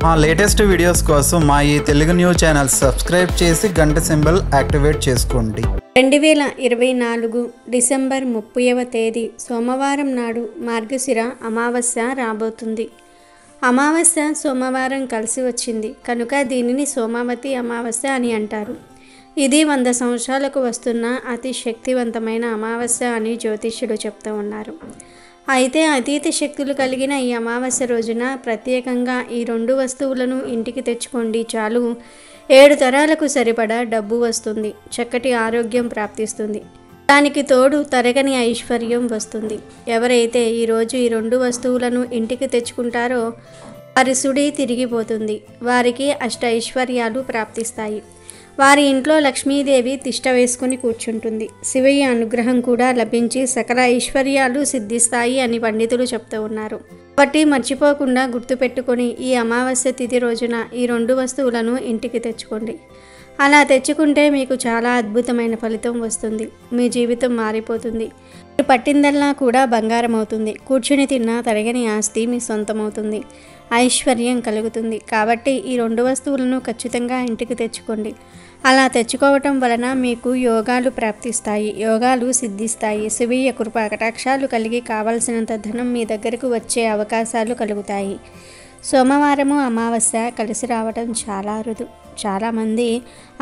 మా latest videos కోసం మా ఈ తెలుగు న్యూస్ ఛానల్ సబ్స్క్రైబ్ చేసి గంట సింబల్ యాక్టివేట్ చేసుకోండి. 2024 డిసెంబర్ 30వ తేదీ సోమవారం నాడు మార్గశిర అమావాస్య రాబోతుంది. అమావాస్య సోమవారం కలిసి వచ్చింది కనుక దీనిని సోమావతి అమావాస్య అని అంటారు. ఇది 100 సంవత్సరాలకు వస్తున్న అతి శక్తివంతమైన అమావాస్య అని జ్యోతిష్యుడు చెప్తూ ఉన్నారు. అయితే అతీత శక్తులు కలిగిన ఈ అమావాస్య రోజున ప్రత్యేకంగా ఈ 2 వస్తువులను ఇంటికి తెచ్చుకోండి. చాలు 7 తరాలకు సరిపడా డబ్బు వస్తుంది, చక్కటి ఆరోగ్యం ప్రాప్తిస్తుంది, దానికి తోడు తరగని ఐశ్వర్యం వస్తుంది. ఎవరైతే ఈరోజు ఈ 2 వస్తువులను ఇంటికి తెచ్చుకుంటారో వారి సుడి తిరిగిపోతుంది, వారికి అష్ట ఐశ్వర్యాలు ప్రాప్తిస్తాయి. వారి ఇంట్లో లక్ష్మీదేవి తిష్ట వేసుకుని కూర్చుంటుంది. శివయ్య అనుగ్రహం కూడా లభించి సకల ఐశ్వర్యాలు సిద్ధిస్తాయి అని పండితులు చెప్తూ ఉన్నారు. కాబట్టి మర్చిపోకుండా గుర్తుపెట్టుకొని ఈ అమావాస్య తిథి రోజున ఈ 2 వస్తువులను ఇంటికి తెచ్చుకోండి. అలా తెచ్చుకుంటే మీకు చాలా అద్భుతమైన ఫలితం వస్తుంది. మీ జీవితం మారిపోతుంది. మీరు పట్టిందల్లా కూడా బంగారం అవుతుంది. కూర్చుని తిన్నా తరగని ఆస్తి మీ సొంతమవుతుంది. ఐశ్వర్యం కలుగుతుంది. కాబట్టి ఈ 2 వస్తువులను ఖచ్చితంగా ఇంటికి తెచ్చుకోండి. అలా తెచ్చుకోవటం వలన మీకు యోగాలు ప్రాప్తిస్తాయి, యోగాలు సిద్ధిస్తాయి. శివయ్య కృపా కటాక్షాలు కలిగి కావలసినంత ధనం మీ దగ్గరకు వచ్చే అవకాశాలు కలుగుతాయి. సోమవారము అమావాస్య కలిసి రావటం చాలా అరుదు. చాలామంది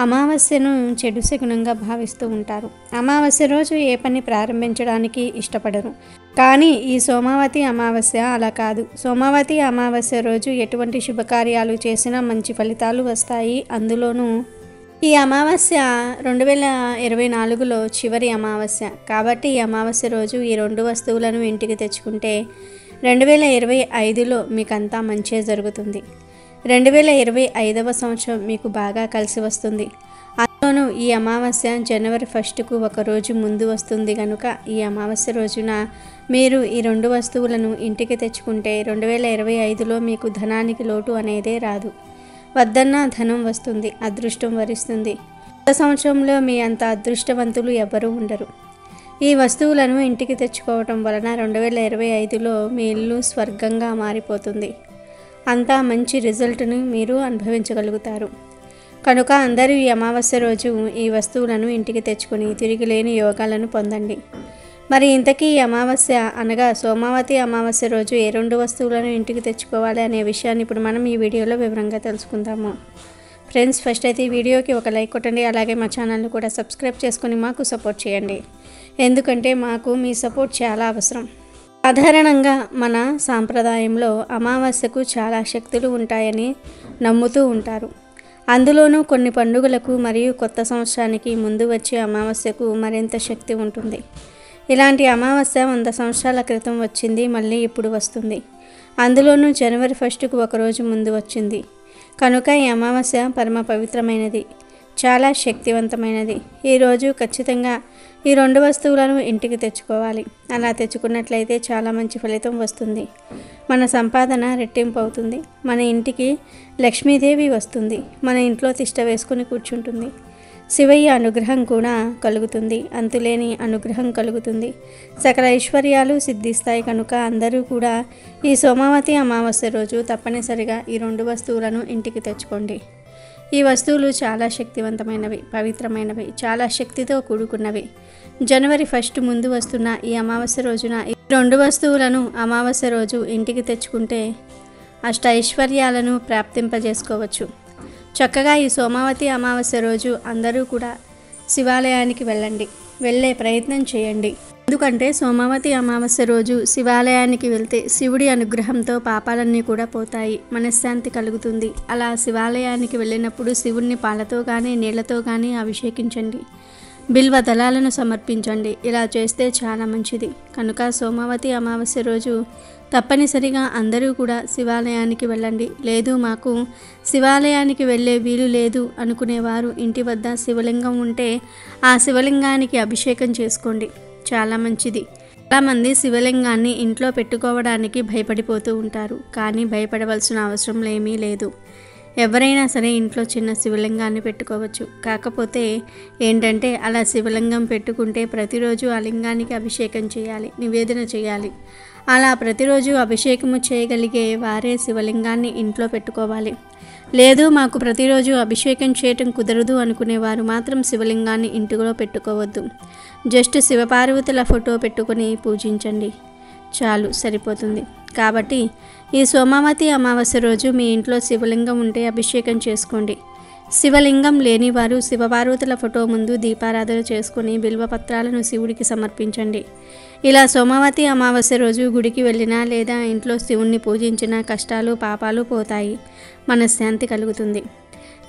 అమావాస్యను చెడు శకునంగా భావిస్తూ ఉంటారు. అమావాస్య రోజు ఏ పని ప్రారంభించడానికి ఇష్టపడరు. కానీ ఈ సోమావతి అమావాస్య అలా కాదు. సోమావతి అమావాస్య రోజు ఎటువంటి శుభకార్యాలు చేసినా మంచి ఫలితాలు వస్తాయి. అందులోనూ ఈ అమావాస్య 2024లో చివరి అమావాస్య. కాబట్టి ఈ అమావాస్య రోజు ఈ 2 వస్తువులను ఇంటికి తెచ్చుకుంటే 2025లో మీకంతా మంచే జరుగుతుంది. 2025వ సంవత్సరం మీకు బాగా కలిసి వస్తుంది. అందులోనూ ఈ అమావాస్య జనవరి 1కు ఒక రోజు ముందు వస్తుంది కనుక ఈ అమావాస్య రోజున మీరు ఈ 2 వస్తువులను ఇంటికి తెచ్చుకుంటే 2025లో మీకు ధనానికి లోటు అనేదే రాదు. వద్దన్నా ధనం వస్తుంది, అదృష్టం వరిస్తుంది. గత సంవత్సరంలో మీ అంత అదృష్టవంతులు ఎవరూ ఉండరు. ఈ వస్తువులను ఇంటికి తెచ్చుకోవటం వలన 2025లో మీ ఇల్లు స్వర్గంగా మారిపోతుంది. అంతా మంచి రిజల్ట్ను మీరు అనుభవించగలుగుతారు. కనుక అందరూ ఈ అమావాస్య రోజు ఈ వస్తువులను ఇంటికి తెచ్చుకొని తిరిగిలేని యోగాలను పొందండి. మరి ఇంతకీ ఈ అమావాస్య అనగా సోమావతి అమావాస్య రోజు ఏ 2 వస్తువులను ఇంటికి తెచ్చుకోవాలి అనే విషయాన్ని ఇప్పుడు మనం ఈ వీడియోలో వివరంగా తెలుసుకుందాము. ఫ్రెండ్స్, ఫస్ట్ అయితే ఈ వీడియోకి ఒక లైక్ కొట్టండి. అలాగే మా ఛానల్ని కూడా సబ్స్క్రైబ్ చేసుకొని మాకు సపోర్ట్ చేయండి. ఎందుకంటే మాకు మీ సపోర్ట్ చాలా అవసరం. సాధారణంగా మన సాంప్రదాయంలో అమావాస్యకు చాలా శక్తులు ఉంటాయని నమ్ముతూ ఉంటారు. అందులోనూ కొన్ని పండుగలకు మరియు కొత్త సంవత్సరానికి ముందు వచ్చే అమావాస్యకు మరింత శక్తి ఉంటుంది. ఇలాంటి అమావాస్య 100 సంవత్సరాల క్రితం వచ్చింది, మళ్ళీ ఇప్పుడు వస్తుంది. అందులోనూ జనవరి 1కు ఒకరోజు ముందు వచ్చింది కనుక ఈ అమావాస్య పరమ పవిత్రమైనది, చాలా శక్తివంతమైనది. ఈరోజు ఖచ్చితంగా ఈ 2 వస్తువులను ఇంటికి తెచ్చుకోవాలి. అలా తెచ్చుకున్నట్లయితే చాలా మంచి ఫలితం వస్తుంది. మన సంపాదన రెట్టింపు అవుతుంది. మన ఇంటికి లక్ష్మీదేవి వస్తుంది. మన ఇంట్లో తిష్ట వేసుకుని కూర్చుంటుంది. శివయ్య అనుగ్రహం కూడా కలుగుతుంది. అంతులేని అనుగ్రహం కలుగుతుంది. సకల ఐశ్వర్యాలు సిద్ధిస్తాయి. కనుక అందరూ కూడా ఈ సోమావతి అమావాస్య రోజు తప్పనిసరిగా ఈ 2 వస్తువులను ఇంటికి తెచ్చుకోండి. ఈ వస్తువులు చాలా శక్తివంతమైనవి, పవిత్రమైనవి, చాలా శక్తితో కూడుకున్నవి. జనవరి 1 ముందు వస్తున్న ఈ అమావాస్య రోజున ఈ 2 వస్తువులను అమావాస్య రోజు ఇంటికి తెచ్చుకుంటే అష్ట ఐశ్వర్యాలను ప్రాప్తింపజేసుకోవచ్చు. చక్కగా ఈ సోమావతి అమావాస్య రోజు అందరూ కూడా శివాలయానికి వెళ్ళే ప్రయత్నం చేయండి. ఎందుకంటే సోమావతి అమావాస్య రోజు శివాలయానికి వెళ్తే శివుడి అనుగ్రహంతో పాపాలన్నీ కూడా పోతాయి, మనశ్శాంతి కలుగుతుంది. అలా శివాలయానికి వెళ్ళినప్పుడు శివుడిని పాలతో కానీ నీళ్లతో కానీ అభిషేకించండి. బిల్వ దళాలను సమర్పించండి. ఇలా చేస్తే చాలా మంచిది. కనుక సోమావతి అమావాస్య రోజు తప్పనిసరిగా అందరూ కూడా శివాలయానికి వెళ్ళండి. లేదు మాకు శివాలయానికి వెళ్ళే వీలు లేదు అనుకునేవారు ఇంటి వద్ద శివలింగం ఉంటే ఆ శివలింగానికి అభిషేకం చేసుకోండి, చాలా మంచిది. చాలామంది శివలింగాన్ని ఇంట్లో పెట్టుకోవడానికి భయపడిపోతూ ఉంటారు. కానీ భయపడవలసిన అవసరం ఏమీ లేదు. ఎవరైనా సరే ఇంట్లో చిన్న శివలింగాన్ని పెట్టుకోవచ్చు. కాకపోతే ఏంటంటే అలా శివలింగం పెట్టుకుంటే ప్రతిరోజు ఆ లింగానికి అభిషేకం చేయాలి, నివేదన చేయాలి. అలా ప్రతిరోజు అభిషేకము చేయగలిగే వారే శివలింగాన్ని ఇంట్లో పెట్టుకోవాలి. లేదు మాకు ప్రతిరోజు అభిషేకం చేయటం కుదరదు అనుకునేవారు మాత్రం శివలింగాన్ని ఇంటిలో పెట్టుకోవద్దు. జస్ట్ శివపార్వతుల ఫోటో పెట్టుకొని పూజించండి చాలు, సరిపోతుంది. కాబట్టి ఈ సోమవతి అమావాస్య రోజు మీ ఇంట్లో శివలింగం ఉంటే అభిషేకం చేసుకోండి. శివలింగం లేనివారు శివపార్వతుల ఫోటో ముందు దీపారాధన చేసుకుని బిల్వపత్రాలను శివుడికి సమర్పించండి. ఇలా సోమవతి అమావాస్య రోజు గుడికి వెళ్ళినా లేదా ఇంట్లో శివుణ్ణి పూజించిన కష్టాలు పాపాలు పోతాయి, మనశ్శాంతి కలుగుతుంది.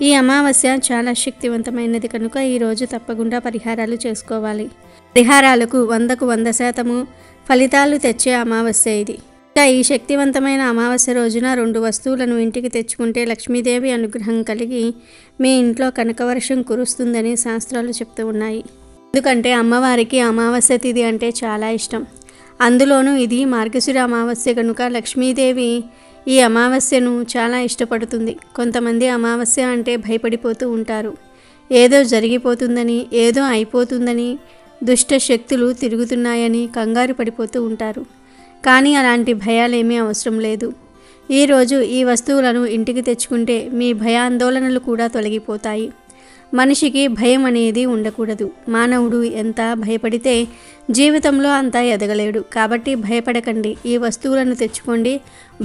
ఈ అమావాస్య చాలా శక్తివంతమైనది కనుక ఈరోజు తప్పకుండా పరిహారాలు చేసుకోవాలి. పరిహారాలకు 100కు 100% ఫలితాలు తెచ్చే అమావాస్య ఇది. ఇంకా ఈ శక్తివంతమైన అమావాస్య రోజున 2 వస్తువులను ఇంటికి తెచ్చుకుంటే లక్ష్మీదేవి అనుగ్రహం కలిగి మీ ఇంట్లో కనకవర్షం కురుస్తుందని శాస్త్రాలు చెప్తూ ఉన్నాయి. ఎందుకంటే అమ్మవారికి అమావాస్య తిథి అంటే చాలా ఇష్టం. అందులోనూ ఇది మార్గశిర అమావాస్య కనుక లక్ష్మీదేవి ఈ అమావాస్యను చాలా ఇష్టపడుతుంది. కొంతమంది అమావాస్య అంటే భయపడిపోతూ ఉంటారు. ఏదో జరిగిపోతుందని, ఏదో అయిపోతుందని, దుష్ట శక్తులు తిరుగుతున్నాయని కంగారు పడిపోతూ ఉంటారు. కానీ అలాంటి భయాలేమీ అవసరం లేదు. ఈరోజు ఈ వస్తువులను ఇంటికి తెచ్చుకుంటే మీ భయాందోళనలు కూడా తొలగిపోతాయి. మనిషికి భయం అనేది ఉండకూడదు. మానవుడు ఎంత భయపడితే జీవితంలో అంతా ఎదగలేడు. కాబట్టి భయపడకండి, ఈ వస్తువులను తెచ్చుకోండి,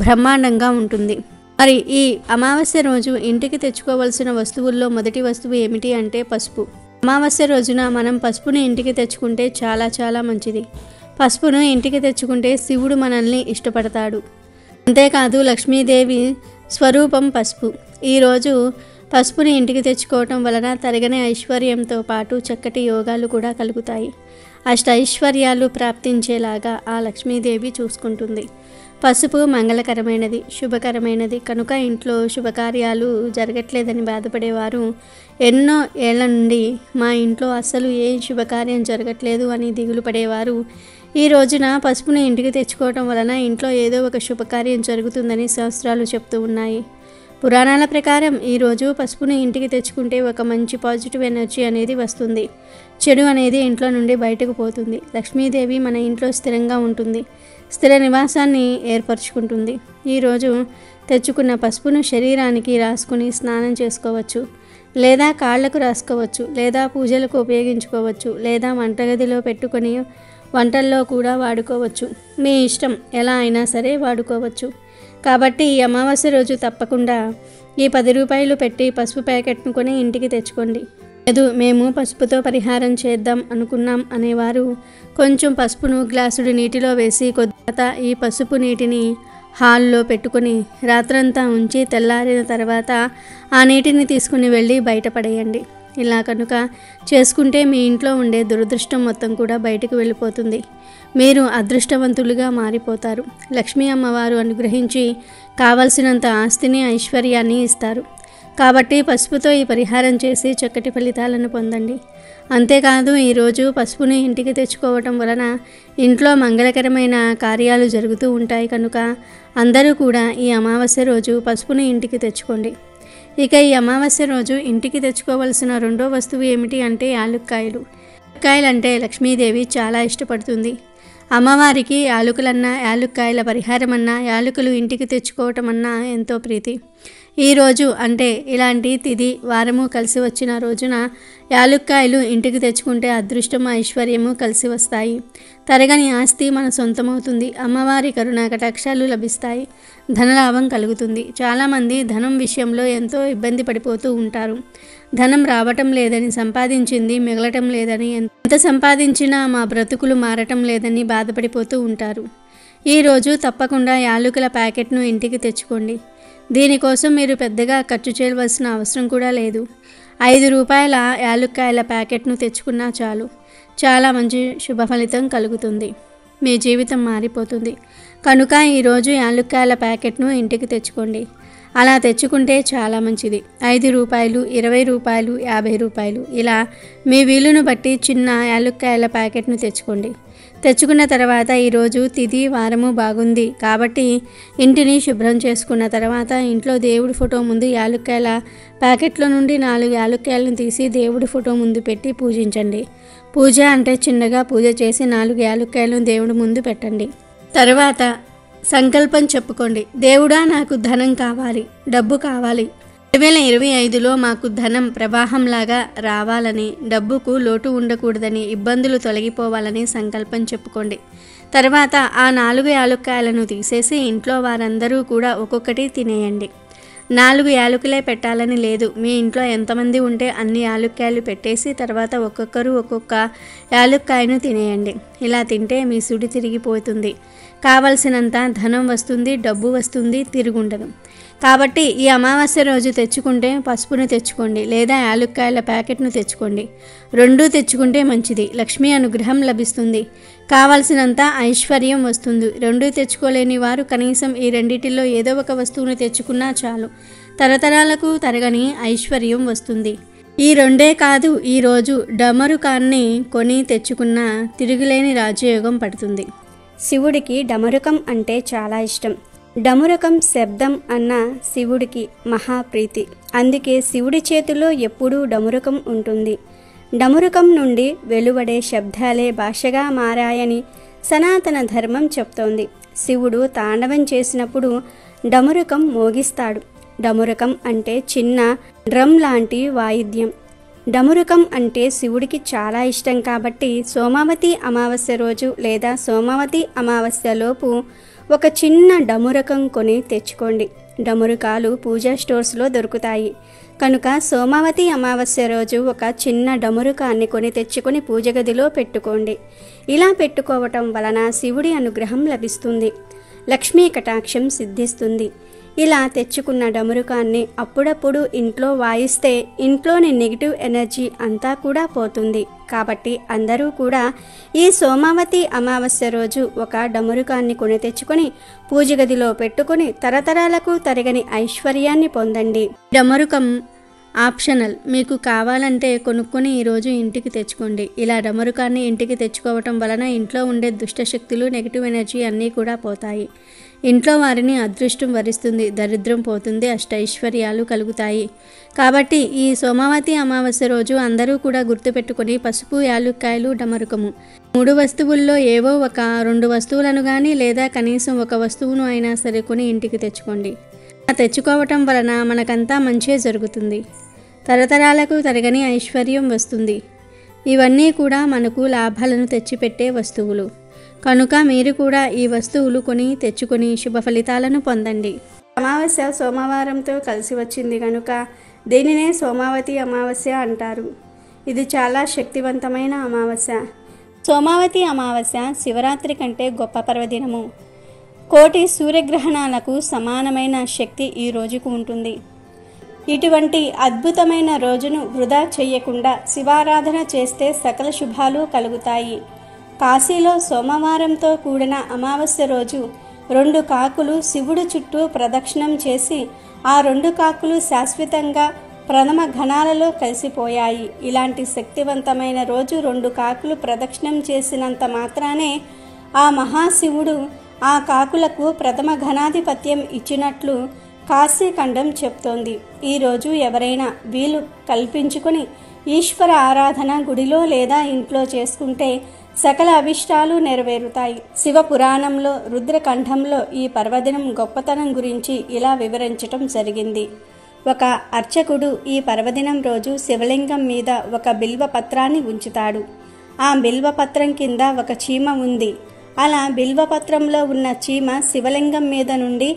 బ్రహ్మాండంగా ఉంటుంది. మరి ఈ అమావాస్య రోజు ఇంటికి తెచ్చుకోవలసిన వస్తువుల్లో మొదటి వస్తువు ఏమిటి అంటే పసుపు. అమావాస్య రోజున మనం పసుపుని ఇంటికి తెచ్చుకుంటే చాలా చాలా మంచిది. పసుపును ఇంటికి తెచ్చుకుంటే శివుడు మనల్ని ఇష్టపడతాడు. అంతేకాదు లక్ష్మీదేవి స్వరూపం పసుపు. ఈరోజు పసుపుని ఇంటికి తెచ్చుకోవటం వలన తరగని ఐశ్వర్యంతో పాటు చక్కటి యోగాలు కూడా కలుగుతాయి. ఐశ్వర్యాలు ప్రాప్తించేలాగా ఆ లక్ష్మీదేవి చూసుకుంటుంది. పసుపు మంగళకరమైనది, శుభకరమైనది కనుక ఇంట్లో శుభకార్యాలు జరగట్లేదని బాధపడేవారు ఎన్నో ఏళ్ల నుండి మా ఇంట్లో అస్సలు ఏ శుభకార్యం జరగట్లేదు అని దిగులు పడేవారు ఈ రోజున పసుపుని ఇంటికి తెచ్చుకోవటం వలన ఇంట్లో ఏదో ఒక శుభకార్యం జరుగుతుందని శాస్త్రాలు చెప్తూ ఉన్నాయి. పురాణాల ప్రకారం ఈరోజు పసుపుని ఇంటికి తెచ్చుకుంటే ఒక మంచి పాజిటివ్ ఎనర్జీ అనేది వస్తుంది. చెడు అనేది ఇంట్లో నుండి బయటకు పోతుంది. లక్ష్మీదేవి మన ఇంట్లో స్థిరంగా ఉంటుంది, స్థిర నివాసాన్ని ఏర్పరచుకుంటుంది. ఈరోజు తెచ్చుకున్న పసుపును శరీరానికి రాసుకుని స్నానం చేసుకోవచ్చు, లేదా కాళ్లకు రాసుకోవచ్చు, లేదా పూజలకు ఉపయోగించుకోవచ్చు, లేదా వంటగదిలో పెట్టుకొని వంటల్లో కూడా వాడుకోవచ్చు. మీ ఇష్టం, ఎలా అయినా సరే వాడుకోవచ్చు. కాబట్టి ఈ అమావాస్య రోజు తప్పకుండా ఈ 10 రూపాయలు పెట్టి పసుపు ప్యాకెట్ను కొని ఇంటికి తెచ్చుకోండి. లేదు మేము పసుపుతో పరిహారం చేద్దాం అనుకున్నాం అనేవారు కొంచెం పసుపును గ్లాసుడి నీటిలో వేసి కొద్దిగా ఈ పసుపు నీటిని హాల్లో పెట్టుకొని రాత్రంతా ఉంచి తెల్లారిన తర్వాత ఆ నీటిని తీసుకుని వెళ్ళి బయటపడేయండి. ఇలా కనుక చేసుకుంటే మీ ఇంట్లో ఉండే దురదృష్టం మొత్తం కూడా బయటకు వెళ్ళిపోతుంది. మీరు అదృష్టవంతులుగా మారిపోతారు. లక్ష్మీ అమ్మవారు అనుగ్రహించి కావలసినంత ఆస్తిని ఐశ్వర్యాన్ని ఇస్తారు. కాబట్టి పసుపుతో ఈ పరిహారం చేసి చక్కటి ఫలితాలను పొందండి. అంతేకాదు ఈరోజు పసుపుని ఇంటికి తెచ్చుకోవటం వలన ఇంట్లో మంగళకరమైన కార్యాలు జరుగుతూ ఉంటాయి కనుక అందరూ కూడా ఈ అమావాస్య రోజు పసుపుని ఇంటికి తెచ్చుకోండి. ఇక ఈ అమావాస్య రోజు ఇంటికి తెచ్చుకోవలసిన 2వ వస్తువు ఏమిటి అంటే యాలుక్కాయలు. యాలుక్కాయలు అంటే లక్ష్మీదేవి చాలా ఇష్టపడుతుంది. అమ్మవారికి యాలకులన్నా, యాలుక్కాయల పరిహారమన్నా, యాలకులు ఇంటికి తెచ్చుకోవటం అన్నా ఎంతో ప్రీతి. ఈరోజు అంటే ఇలాంటి తిథి వారము కలిసి వచ్చిన రోజున యాలుక్కాయలు ఇంటికి తెచ్చుకుంటే అదృష్టం ఐశ్వర్యము కలిసి వస్తాయి. తరగని ఆస్తి మన సొంతమవుతుంది. అమ్మవారి కరుణా కటాక్షాలు లభిస్తాయి. ధనలాభం కలుగుతుంది. చాలామంది ధనం విషయంలో ఎంతో ఇబ్బంది పడిపోతూ ఉంటారు. ధనం రావటం లేదని, సంపాదించింది మిగలటం లేదని, ఎంత సంపాదించినా మా బ్రతుకులు మారటం లేదని బాధపడిపోతూ ఉంటారు. ఈరోజు తప్పకుండా యాలకుల ప్యాకెట్ను ఇంటికి తెచ్చుకోండి. దీనికోసం మీరు పెద్దగా ఖర్చు చేయవలసిన అవసరం కూడా లేదు. 5 రూపాయల యాలుక్కాయల ప్యాకెట్ను తెచ్చుకున్నా చాలు. చాలా మంచి శుభ ఫలితం కలుగుతుంది. మీ జీవితం మారిపోతుంది. కనుక ఈరోజు యాలుక్కాయల ప్యాకెట్ను ఇంటికి తెచ్చుకోండి. అలా తెచ్చుకుంటే చాలా మంచిది. 5 రూపాయలు, 20 రూపాయలు, 50 రూపాయలు ఇలా మీ వీలును బట్టి చిన్న యాలుక్కాయల ప్యాకెట్ను తెచ్చుకోండి. తెచ్చుకున్న తర్వాత ఈరోజు తిథి వారము బాగుంది కాబట్టి ఇంటిని శుభ్రం చేసుకున్న తర్వాత ఇంట్లో దేవుడి ఫోటో ముందు యాలుక్కాయల ప్యాకెట్లో నుండి 4 యాలుక్కాయలను తీసి దేవుడి ఫోటో ముందు పెట్టి పూజించండి. పూజ అంటే చిన్నగా పూజ చేసి 4 యాలుక్కాయలను దేవుడి ముందు పెట్టండి. తర్వాత సంకల్పం చెప్పుకోండి. దేవుడా, నాకు ధనం కావాలి, డబ్బు కావాలి. 2025లో మాకు ధనం ప్రవాహంలాగా రావాలని, డబ్బుకు లోటు ఉండకూడదని, ఇబ్బందులు తొలగిపోవాలని సంకల్పం చెప్పుకోండి. తర్వాత ఆ 4 యాలుక్కాయలను తీసేసి ఇంట్లో వారందరూ కూడా ఒక్కొక్కటి తినేయండి. 4 యాలకులే పెట్టాలని లేదు, మీ ఇంట్లో ఎంతమంది ఉంటే అన్ని యాలుక్కాయలు పెట్టేసి తర్వాత ఒక్కొక్కరు ఒక్కొక్క యాలుక్కాయను తినేయండి. ఇలా తింటే మీ సుడి తిరిగిపోతుంది, కావలసినంత ధనం వస్తుంది, డబ్బు వస్తుంది, తిరుగుండదు. కాబట్టి ఈ అమావాస్య రోజు తెచ్చుకుంటే పసుపును తెచ్చుకోండి లేదా యాలుక్కాయల ప్యాకెట్ను తెచ్చుకోండి. 2 తెచ్చుకుంటే మంచిది. లక్ష్మీ అనుగ్రహం లభిస్తుంది, కావలసినంత ఐశ్వర్యం వస్తుంది. 2 తెచ్చుకోలేని వారు కనీసం ఈ రెండిటిలో ఏదో ఒక వస్తువును తెచ్చుకున్నా చాలు, తరతరాలకు తరగని ఐశ్వర్యం వస్తుంది. ఈ 2 కాదు, ఈరోజు డమరుకాన్ని కొని తెచ్చుకున్న తిరుగులేని రాజయోగం పడుతుంది. శివుడికి డమరుకం అంటే చాలా ఇష్టం. డమరుకం శబ్దం అన్న శివుడికి మహాప్రీతి. అందుకే శివుడి చేతిలో ఎప్పుడూ డమరుకం ఉంటుంది. డమరుకం నుండి వెలువడే శబ్దాలే భాషగా మారాయని సనాతన ధర్మం చెప్తోంది. శివుడు తాండవం చేసినప్పుడు డమరుకం మోగిస్తాడు. డమరుకం అంటే చిన్న డ్రమ్ లాంటి వాయిద్యం. డమరుకం అంటే శివుడికి చాలా ఇష్టం కాబట్టి సోమావతి అమావాస్య రోజు లేదా సోమావతి అమావాస్యలోపు ఒక చిన్న డమరుకం కొని తెచ్చుకోండి. డమరుకాలు పూజా స్టోర్స్లో దొరుకుతాయి కనుక సోమావతి అమావాస్య రోజు ఒక చిన్న డమరుకాన్ని కొని తెచ్చుకొని పూజ గదిలో పెట్టుకోండి. ఇలా పెట్టుకోవటం వలన శివుడి అనుగ్రహం లభిస్తుంది, లక్ష్మీ కటాక్షం సిద్ధిస్తుంది. ఇలా తెచ్చుకున్న డమరుకాన్ని అప్పుడప్పుడు ఇంట్లో వాయిస్తే ఇంట్లోని నెగిటివ్ ఎనర్జీ అంతా కూడా పోతుంది. కాబట్టి అందరూ కూడా ఈ సోమావతి అమావాస్య రోజు ఒక డమరుకాన్ని కొని తెచ్చుకొని పూజ గదిలో పెట్టుకొని తరతరాలకు తరగని ఐశ్వర్యాన్ని పొందండి. డమరుకం ఆప్షనల్, మీకు కావాలంటే కొనుక్కొని ఈరోజు ఇంటికి తెచ్చుకోండి. ఇలా డమరుకాన్ని ఇంటికి తెచ్చుకోవటం వలన ఇంట్లో ఉండే దుష్టశక్తులు, నెగిటివ్ ఎనర్జీ అన్నీ కూడా పోతాయి. ఇంట్లో వారిని అదృష్టం వరిస్తుంది, దరిద్రం పోతుంది, అష్టైశ్వర్యాలు కలుగుతాయి. కాబట్టి ఈ సోమావతి అమావాస్య రోజు అందరూ కూడా గుర్తుపెట్టుకొని పసుపు, యాలుక్కాయలు, డమరుకము 3 వస్తువుల్లో ఏవో ఒక 2 వస్తువులను కానీ లేదా కనీసం ఒక వస్తువును అయినా సరే కొని ఇంటికి తెచ్చుకోండి. తెచ్చుకోవటం వలన మనకంతా మంచే జరుగుతుంది, తరతరాలకు తరగని ఐశ్వర్యం వస్తుంది. ఇవన్నీ కూడా మనకు లాభాలను తెచ్చిపెట్టే వస్తువులు కనుక మీరు కూడా ఈ వస్తువులు కొని తెచ్చుకొని శుభ ఫలితాలను పొందండి. అమావాస్య సోమవారంతో కలిసి వచ్చింది కనుక దీనినే సోమావతి అమావాస్య అంటారు. ఇది చాలా శక్తివంతమైన అమావాస్య. సోమావతి అమావాస్య శివరాత్రి కంటే గొప్ప పర్వదినము. కోటి సూర్యగ్రహణాలకు సమానమైన శక్తి ఈ రోజుకు ఉంటుంది. ఇటువంటి అద్భుతమైన రోజును వృధా చేయకుండా శివారాధన చేస్తే సకల శుభాలు కలుగుతాయి. కాశీలో సోమవారంతో కూడిన అమావాస్య రోజు 2 కాకులు శివుడు చుట్టూ ప్రదక్షిణం చేసి ఆ 2 కాకులు శాశ్వతంగా ప్రథమ ఘనాలలో కలిసిపోయాయి. ఇలాంటి శక్తివంతమైన రోజు 2 కాకులు ప్రదక్షిణం చేసినంత మాత్రానే ఆ మహాశివుడు ఆ కాకులకు ప్రథమ ఘనాధిపత్యం ఇచ్చినట్లు కాశీఖండం చెప్తోంది. ఈరోజు ఎవరైనా వీలు కల్పించుకొని ఈశ్వర ఆరాధన గుడిలో లేదా ఇంట్లో చేసుకుంటే సకల అభిష్టాలు నెరవేరుతాయి. శివ పురాణంలో రుద్రకంఠంలో ఈ పర్వదినం గొప్పతనం గురించి ఇలా వివరించటం జరిగింది. ఒక అర్చకుడు ఈ పర్వదినం రోజు శివలింగం మీద ఒక బిల్వ పత్రాన్ని ఉంచుతాడు. ఆ బిల్వపత్రం కింద ఒక చీమ ఉంది. అలా బిల్వపత్రంలో ఉన్న చీమ శివలింగం మీద నుండి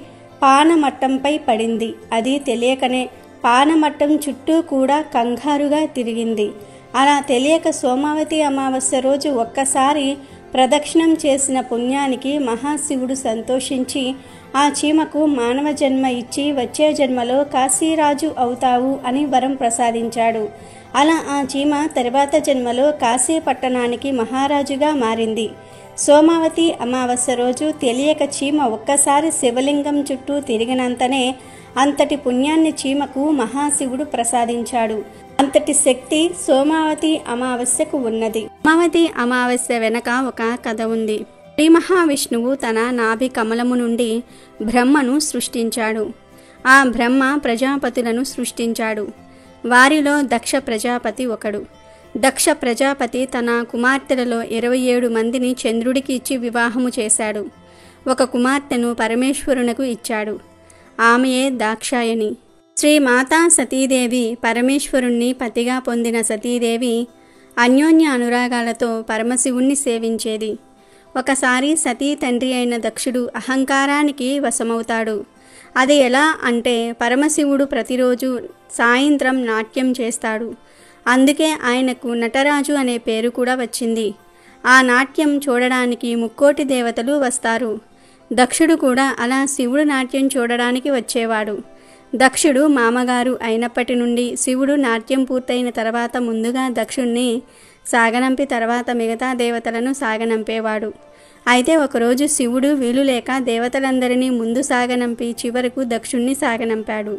పానమట్టంపై పడింది. అది తెలియకనే పానమట్టం చుట్టూ కూడా కంగారుగా తిరిగింది. అలా తెలియక సోమావతి అమావాస్య రోజు ఒక్కసారి ప్రదక్షిణం చేసిన పుణ్యానికి మహాశివుడు సంతోషించి ఆ చీమకు మానవ జన్మ ఇచ్చి వచ్చే జన్మలో కాశీరాజు అవుతావు అని వరం ప్రసాదించాడు. అలా ఆ చీమ తర్వాత జన్మలో కాశీ పట్టణానికి మహారాజుగా మారింది. సోమావతి అమావాస్య రోజు తెలియక చీమ ఒక్కసారి శివలింగం చుట్టూ తిరిగినంతనే అంతటి పుణ్యాన్ని చీమకు మహాశివుడు ప్రసాదించాడు. అంతటి శక్తి సోమావతి అమావాస్యకు ఉన్నది. సోమావతి అమావాస్య వెనక ఒక కథ ఉంది. శ్రీ మహావిష్ణువు తన నాభి కమలము నుండి బ్రహ్మను సృష్టించాడు. ఆ బ్రహ్మ ప్రజాపతులను సృష్టించాడు. వారిలో దక్ష ప్రజాపతి ఒకడు. దక్ష ప్రజాపతి తన కుమార్తెలలో 27 మందిని చంద్రుడికి ఇచ్చి వివాహము చేశాడు. ఒక కుమార్తెను పరమేశ్వరునకు ఇచ్చాడు. ఆమెయే దాక్షాయణి. శ్రీ మాతా సతీదేవి పరమేశ్వరుణ్ణి పతిగా పొందిన సతీదేవి అన్యోన్య అనురాగాలతో పరమశివుణ్ణి సేవించేది. ఒకసారి సతీ తండ్రి అయిన దక్షుడు అహంకారానికి వశమవుతాడు. అది ఎలా అంటే పరమశివుడు ప్రతిరోజు సాయంత్రం నాట్యం చేస్తాడు. అందుకే ఆయనకు నటరాజు అనే పేరు కూడా వచ్చింది. ఆ నాట్యం చూడడానికి ముక్కోటి దేవతలు వస్తారు. దక్షుడు కూడా అలా శివుడు నాట్యం చూడడానికి వచ్చేవాడు. దక్షుడు మామగారు అయినప్పటి నుండి శివుడు నాట్యం పూర్తయిన తర్వాత ముందుగా దక్షుణ్ణి సాగనంపి తర్వాత మిగతా దేవతలను సాగనంపేవాడు. అయితే ఒకరోజు శివుడు వీలు లేక దేవతలందరినీ ముందు సాగనంపి చివరకు దక్షుణ్ణి సాగనంపాడు.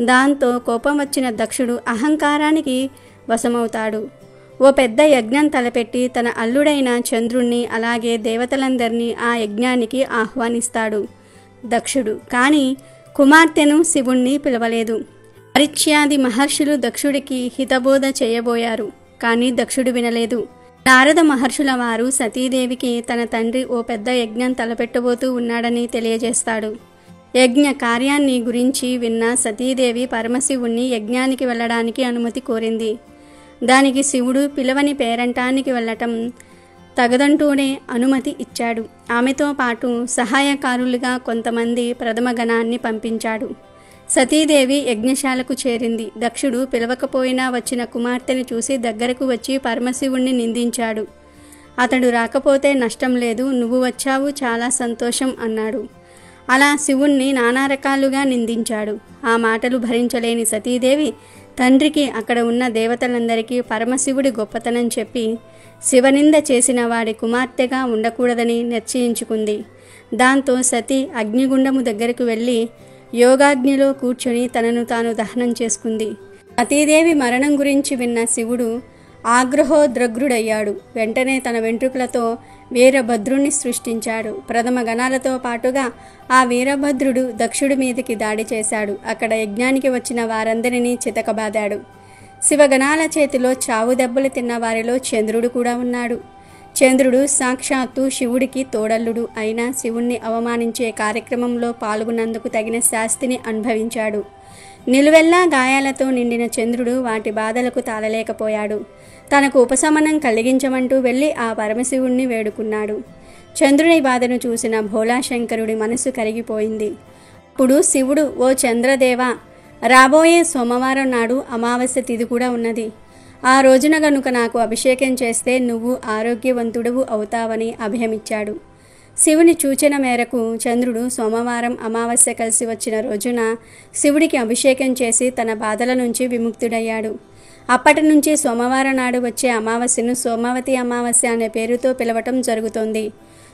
దాంతో కోపం వచ్చిన దక్షుడు అహంకారానికి వశమవుతాడు. ఓ పెద్ద యజ్ఞం తలపెట్టి తన అల్లుడైన చంద్రుణ్ణి అలాగే దేవతలందరినీ ఆ యజ్ఞానికి ఆహ్వానిస్తాడు దక్షుడు. కానీ కుమార్తెను శివుణ్ణి పిలవలేదు. పరీక్ష్యాది మహర్షులు దక్షుడికి హితబోధ చేయబోయారు. కానీ దక్షుడు వినలేదు. నారద మహర్షుల వారు సతీదేవికి తన తండ్రి ఓ పెద్ద యజ్ఞం తలపెట్టబోతూ ఉన్నాడని తెలియజేస్తాడు. యజ్ఞ కార్యాన్ని గురించి విన్న సతీదేవి పరమశివుణ్ణి యజ్ఞానికి వెళ్ళడానికి అనుమతి కోరింది. దానికి శివుడు పిలవని పేరంటానికి వెళ్ళటం తగదంటూనే అనుమతి ఇచ్చాడు. ఆమెతో పాటు సహాయకారులుగా కొంతమంది ప్రథమ గణాన్ని పంపించాడు. సతీదేవి యజ్ఞశాలకు చేరింది. దక్షుడు పిలవకపోయినా వచ్చిన కుమార్తెని చూసి దగ్గరకు వచ్చి పరమశివుణ్ణి నిందించాడు. అతడు రాకపోతే నష్టం లేదు, నువ్వు వచ్చావు చాలా సంతోషం అన్నాడు. అలా శివుణ్ణి నానా రకాలుగా నిందించాడు. ఆ మాటలు భరించలేని సతీదేవి తండ్రికి అక్కడ ఉన్న దేవతలందరికీ పరమశివుడి గొప్పతనం చెప్పి శివనింద చేసిన వాడి కుమార్తెగా ఉండకూడదని నిశ్చయించుకుంది. దాంతో సతీ అగ్నిగుండము దగ్గరకు వెళ్ళి యోగాగ్నిలో కూర్చొని తనను తాను దహనం చేసుకుంది. సతీదేవి మరణం గురించి విన్న శివుడు ఆగ్రహోద్రగ్రుడయ్యాడు. వెంటనే తన వెంట్రుకలతో వీరభద్రుణ్ణి సృష్టించాడు. ప్రథమ గణాలతో పాటుగా ఆ వీరభద్రుడు దక్షుడి మీదకి దాడి చేశాడు. అక్కడ యజ్ఞానికి వచ్చిన వారందరినీ చితకబాదాడు. శివగణాల చేతిలో చావు దెబ్బలు తిన్న వారిలో చంద్రుడు కూడా ఉన్నాడు. చంద్రుడు సాక్షాత్తు శివుడికి తోడల్లుడు అయినా శివుణ్ణి అవమానించే కార్యక్రమంలో పాల్గొన్నందుకు తగిన శాస్తిని అనుభవించాడు. నిలువెల్లా గాయాలతో నిండిన చంద్రుడు వాటి బాధలకు తాళలేకపోయాడు. తనకు ఉపశమనం కలిగించమంటూ వెళ్ళి ఆ పరమశివుణ్ణి వేడుకున్నాడు. చంద్రుని బాధను చూసిన భోళాశంకరుడి మనసు కరిగిపోయింది. అప్పుడు శివుడు, ఓ చంద్రదేవా, రాబోయే సోమవారం నాడు అమావాస్య తిథి కూడా ఉన్నది. ఆ రోజున గనుక నాకు అభిషేకం చేస్తే నువ్వు ఆరోగ్యవంతుడవు అవుతావని అభయమిచ్చాడు. శివుని సూచన మేరకు చంద్రుడు సోమవారం అమావాస్య కలిసి వచ్చిన రోజున శివుడికి అభిషేకం చేసి తన బాధల నుంచి విముక్తుడయ్యాడు. అప్పటి నుంచి సోమవారం నాడు వచ్చే అమావాస్యను సోమావతి అమావాస్య అనే పేరుతో పిలవటం జరుగుతోంది.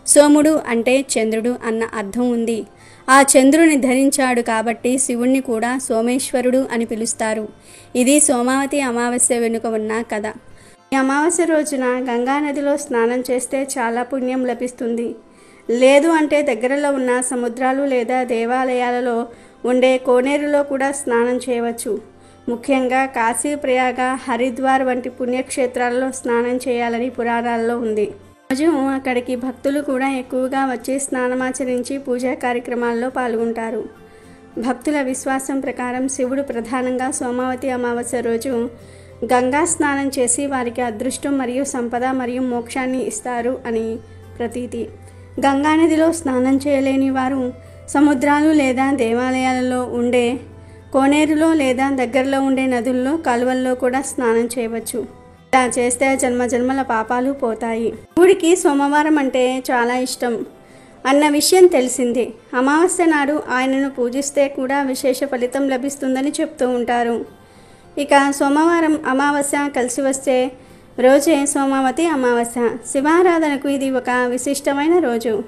సోముడు అంటే చంద్రుడు అన్న అర్థం ఉంది. ఆ చంద్రుని ధరించాడు కాబట్టి శివుణ్ణి కూడా సోమేశ్వరుడు అని పిలుస్తారు. ఇది సోమావతి అమావాస్య వెనుక ఉన్న కథ. ఈ అమావాస్య రోజున గంగానదిలో స్నానం చేస్తే చాలా పుణ్యం లభిస్తుంది. లేదు అంటే దగ్గరలో ఉన్న సముద్రాలు లేదా దేవాలయాలలో ఉండే కోనేరులో కూడా స్నానం చేయవచ్చు. ముఖ్యంగా కాశీ, ప్రయాగ, హరిద్వార్ వంటి పుణ్యక్షేత్రాలలో స్నానం చేయాలని పురాణాల్లో ఉంది. రోజు అక్కడికి భక్తులు కూడా ఎక్కువగా వచ్చి స్నానమాచరించి పూజా కార్యక్రమాల్లో పాల్గొంటారు. భక్తుల విశ్వాసం ప్రకారం శివుడు ప్రధానంగా సోమావతి అమావాస్య రోజు గంగా స్నానం చేసి వారికి అదృష్టం మరియు సంపద మరియు మోక్షాన్ని ఇస్తారు అని ప్రతీతి. గంగానదిలో స్నానం చేయలేని వారు సముద్రాలు లేదా దేవాలయాలలో ఉండే కోనేరులో లేదా దగ్గరలో ఉండే నదుల్లో, కాలువల్లో కూడా స్నానం చేయవచ్చు. ఇలా చేస్తే జన్మజన్మల పాపాలు పోతాయి. శివుడికి సోమవారం అంటే చాలా ఇష్టం అన్న విషయం తెలిసిందే. అమావాస్య నాడు ఆయనను పూజిస్తే కూడా విశేష ఫలితం లభిస్తుందని చెప్తూ ఉంటారు. ఇక సోమవారం అమావాస్య కలిసి వస్తే రోజే సోమావతి అమావాస్య. శివారాధనకు ఇది ఒక విశిష్టమైన రోజు.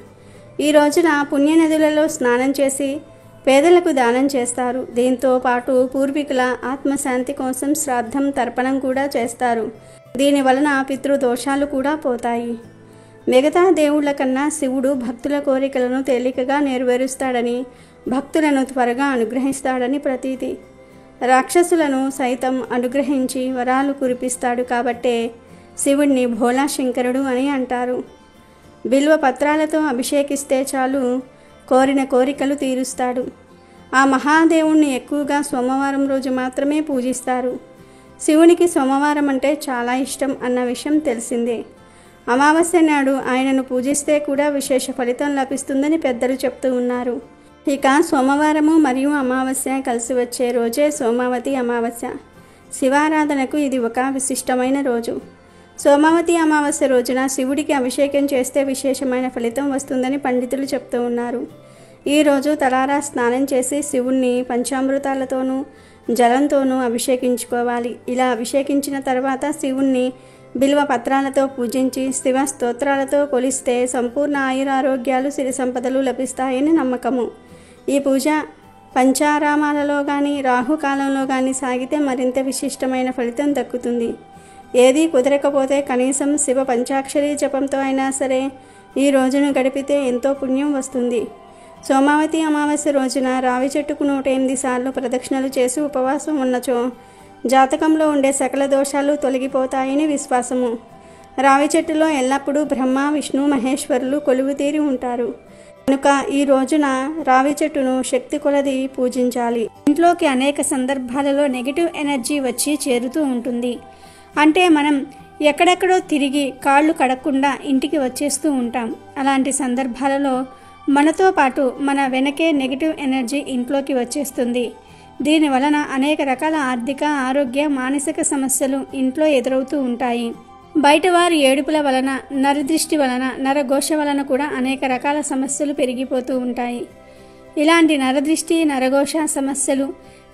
ఈ రోజున పుణ్యనదులలో స్నానం చేసి పేదలకు దానం చేస్తారు. దీంతో పాటు పూర్వీకుల ఆత్మశాంతి కోసం శ్రాద్ధం తర్పణం కూడా చేస్తారు. దీని వలన పితృదోషాలు కూడా పోతాయి. మిగతా దేవుళ్ల కన్నా శివుడు భక్తుల కోరికలను తేలికగా నెరవేరుస్తాడని, భక్తులను త్వరగా అనుగ్రహిస్తాడని ప్రతీతి. రాక్షసులను సైతం అనుగ్రహించి వరాలు కురిపిస్తాడు కాబట్టే శివుణ్ణి భోళాశంకరుడు అని అంటారు. బిల్వ పత్రాలతో అభిషేకిస్తే చాలు కోరిన కోరికలు తీరుస్తాడు. ఆ మహాదేవుణ్ణి ఎక్కువగా సోమవారం రోజు మాత్రమే పూజిస్తారు. శివునికి సోమవారం అంటే చాలా ఇష్టం అన్న విషయం తెలిసిందే. అమావాస్య నాడు ఆయనను పూజిస్తే కూడా విశేష ఫలితం లభిస్తుందని పెద్దలు చెప్తూ ఉన్నారు. ఇక సోమవారము మరియు అమావాస్య కలిసి వచ్చే రోజే సోమావతి అమావాస్య. శివారాధనకు ఇది ఒక విశిష్టమైన రోజు. సోమావతి అమావాస్య రోజున శివుడికి అభిషేకం చేస్తే విశేషమైన ఫలితం వస్తుందని పండితులు చెప్తూ ఉన్నారు. ఈరోజు తలారా స్నానం చేసి శివుణ్ణి పంచామృతాలతోనూ జలంతోనూ అభిషేకించుకోవాలి. ఇలా అభిషేకించిన తర్వాత శివుణ్ణి బిల్వ పత్రాలతో పూజించి శివ స్తోత్రాలతో కొలిస్తే సంపూర్ణ ఆయురారోగ్యాలు సిరి సంపదలు లభిస్తాయని నమ్మకము. ఈ పూజ పంచారామాలలో కానీ రాహుకాలంలో కానీ సాగితే మరింత విశిష్టమైన ఫలితం దక్కుతుంది. ఏదీ కుదరకపోతే కనీసం శివ పంచాక్షరి జపంతో అయినా సరే ఈ రోజును గడిపితే ఎంతో పుణ్యం వస్తుంది. సోమావతి అమావాస్య రోజున రావి చెట్టుకు 108 సార్లు ప్రదక్షిణలు చేసి ఉపవాసం ఉన్నచో జాతకంలో ఉండే సకల దోషాలు తొలగిపోతాయని విశ్వాసము. రావి చెట్టులో ఎల్లప్పుడూ బ్రహ్మ విష్ణు మహేశ్వరులు కొలువుతీరి ఉంటారు కనుక ఈ రోజున రావి చెట్టును శక్తి కొలది పూజించాలి. ఇంట్లోకి అనేక సందర్భాలలో నెగిటివ్ ఎనర్జీ వచ్చి చేరుతూ ఉంటుంది. అంటే మనం ఎక్కడెక్కడో తిరిగి కాళ్ళు కడగకుండా ఇంటికి వచ్చేస్తూ ఉంటాం. అలాంటి సందర్భాలలో మనతో పాటు మన వెనకే నెగిటివ్ ఎనర్జీ ఇంట్లోకి వచ్చేస్తుంది. దీని వలన అనేక రకాల ఆర్థిక, ఆరోగ్య, మానసిక సమస్యలు ఇంట్లో ఎదురవుతూ ఉంటాయి. బయటవారి ఏడుపుల వలన, నరదృష్టి వలన, నరఘోష వలన కూడా అనేక రకాల సమస్యలు పెరిగిపోతూ ఉంటాయి. ఇలాంటి నరదృష్టి, నరఘోష సమస్యలు,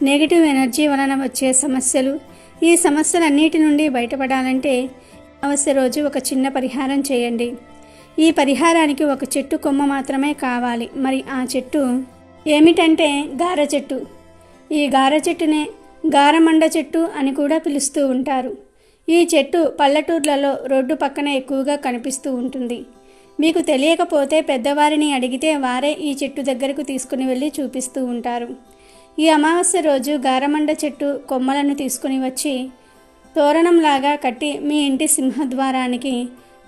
నెగిటివ్ ఎనర్జీ వలన వచ్చే సమస్యలు, ఈ సమస్యలన్నిటి నుండి బయటపడాలంటే అమావాస్య రోజు ఒక చిన్న పరిహారం చేయండి. ఈ పరిహారానికి ఒక చెట్టు కొమ్మ మాత్రమే కావాలి. మరి ఆ చెట్టు ఏమిటంటే గార చెట్టు. ఈ గార చెట్టునే గారమండ చెట్టు అని కూడా పిలుస్తూ ఉంటారు. ఈ చెట్టు పల్లెటూర్లలో రోడ్డు పక్కన ఎక్కువగా కనిపిస్తూ ఉంటుంది. మీకు తెలియకపోతే పెద్దవారిని అడిగితే వారే ఈ చెట్టు దగ్గరకు తీసుకుని వెళ్ళి చూపిస్తూ ఉంటారు. ఈ అమావాస్య రోజు గారమండ చెట్టు కొమ్మలను తీసుకుని వచ్చి తోరణంలాగా కట్టి మీ ఇంటి సింహద్వారానికి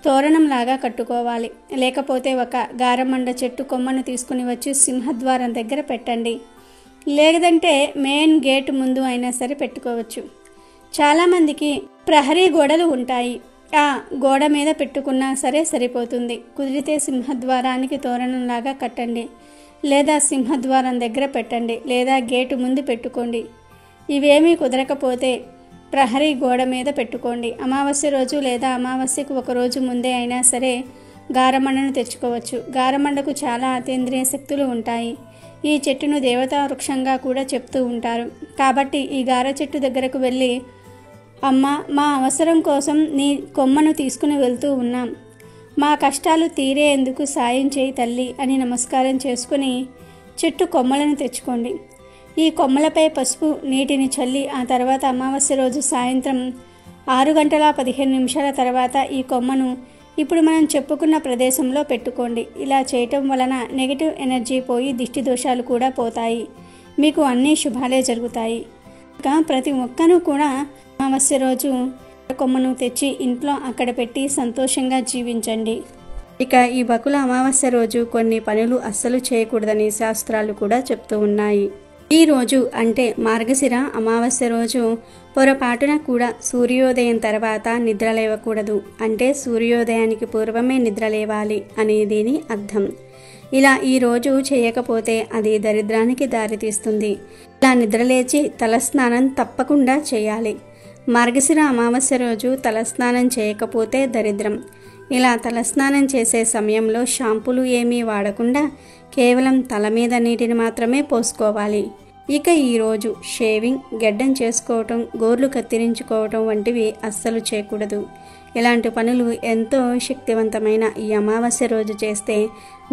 తోరణంలాగా కట్టుకోవాలి. లేకపోతే ఒక గారమండ చెట్టు కొమ్మను తీసుకుని వచ్చి సింహద్వారం దగ్గర పెట్టండి. లేదంటే మెయిన్ గేట్ ముందు అయినా సరే పెట్టుకోవచ్చు. చాలామందికి ప్రహరీ గోడలు ఉంటాయి. ఆ గోడ మీద పెట్టుకున్నా సరే సరిపోతుంది. కుదిరితే సింహద్వారానికి తోరణంలాగా కట్టండి, లేదా సింహద్వారం దగ్గర పెట్టండి, లేదా గేటు ముందు పెట్టుకోండి. ఇవేమీ కుదరకపోతే ప్రహరీ గోడ మీద పెట్టుకోండి. అమావాస్య రోజు లేదా అమావాస్యకు ఒకరోజు ముందే అయినా సరే గారమండను తెచ్చుకోవచ్చు. గారమండకు చాలా అతీంద్రియ శక్తులు ఉంటాయి. ఈ చెట్టును దేవతా వృక్షంగా కూడా చెప్తూ ఉంటారు. కాబట్టి ఈ గార చెట్టు దగ్గరకు వెళ్ళి, అమ్మ, మా అవసరం కోసం నీ కొమ్మను తీసుకుని వెళ్తూ ఉన్నాం, మా కష్టాలు తీరేందుకు సాయం చేయి తల్లి అని నమస్కారం చేసుకుని చెట్టు కొమ్మలను తెచ్చుకోండి. ఈ కొమ్మలపై పసుపు నీటిని చల్లి ఆ తర్వాత అమావాస్య రోజు సాయంత్రం 6:15 తర్వాత ఈ కొమ్మను ఇప్పుడు మనం చెప్పుకున్న ప్రదేశంలో పెట్టుకోండి. ఇలా చేయటం వలన నెగిటివ్ ఎనర్జీ పోయి దిష్టి దోషాలు కూడా పోతాయి. మీకు అన్ని శుభాలే జరుగుతాయి. ఇంకా ప్రతి ఒక్కరూ కూడా అమావాస్య రోజు కొమ్మను తెచ్చి ఇంట్లో అక్కడ పెట్టి సంతోషంగా జీవించండి. ఇక ఈ బకుల అమావాస్య రోజు కొన్ని పనులు అస్సలు చేయకూడదని శాస్త్రాలు కూడా చెప్తూ ఉన్నాయి. ఈ రోజు అంటే మార్గశిర అమావాస్య రోజు పొరపాటున కూడా సూర్యోదయం తర్వాత నిద్ర లేవకూడదు. అంటే సూర్యోదయానికి పూర్వమే నిద్ర లేవాలి అని దీని అర్థం. ఇలా ఈ రోజు చేయకపోతే అది దరిద్రానికి దారితీస్తుంది. ఇలా నిద్రలేచి తలస్నానం తప్పకుండా చేయాలి. మార్గశిర అమావాస్య రోజు తలస్నానం చేయకపోతే దరిద్రం. ఇలా తలస్నానం చేసే సమయంలో షాంపూలు ఏమీ వాడకుండా కేవలం తల మీద నీటిని మాత్రమే పోసుకోవాలి. ఇక ఈరోజు షేవింగ్, గెడ్డం చేసుకోవటం, గోర్లు కత్తిరించుకోవటం వంటివి అస్సలు చేయకూడదు. ఇలాంటి పనులు ఎంతో శక్తివంతమైన ఈ అమావాస్య రోజు చేస్తే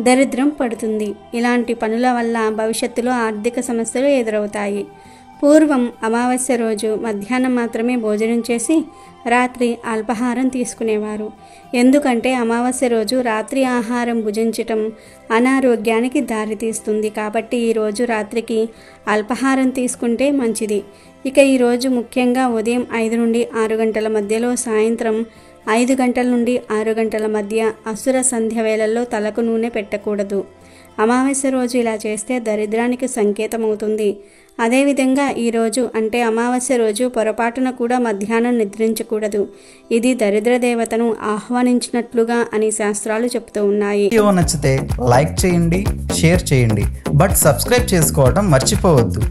దరిద్రం పడుతుంది. ఇలాంటి పనుల వల్ల భవిష్యత్తులో ఆర్థిక సమస్యలు ఎదురవుతాయి. పూర్వం అమావాస్య రోజు మధ్యాహ్నం మాత్రమే భోజనం చేసి రాత్రి అల్పాహారం తీసుకునేవారు. ఎందుకంటే అమావాస్య రోజు రాత్రి ఆహారం భుజించటం అనారోగ్యానికి దారితీస్తుంది. కాబట్టి ఈరోజు రాత్రికి అల్పాహారం తీసుకుంటే మంచిది. ఇక ఈరోజు ముఖ్యంగా ఉదయం 5 నుండి 6 గంటల మధ్యలో, సాయంత్రం 5 గంటల నుండి 6 గంటల మధ్య అసుర సంధ్య వేళల్లో తలకు నూనె పెట్టకూడదు. అమావాస్య రోజు ఇలా చేస్తే దరిద్రానికి సంకేతమవుతుంది. అదేవిధంగా ఈరోజు అంటే అమావాస్య రోజు పొరపాటున కూడా మధ్యాహ్నం నిద్రించకూడదు. ఇది దరిద్ర దేవతను ఆహ్వానించినట్లుగా అని శాస్త్రాలు చెప్తూ ఉన్నాయి. వీడియో నచ్చితే లైక్ చేయండి, షేర్ చేయండి, బట్ సబ్స్క్రైబ్ చేసుకోవడం మర్చిపోవద్దు.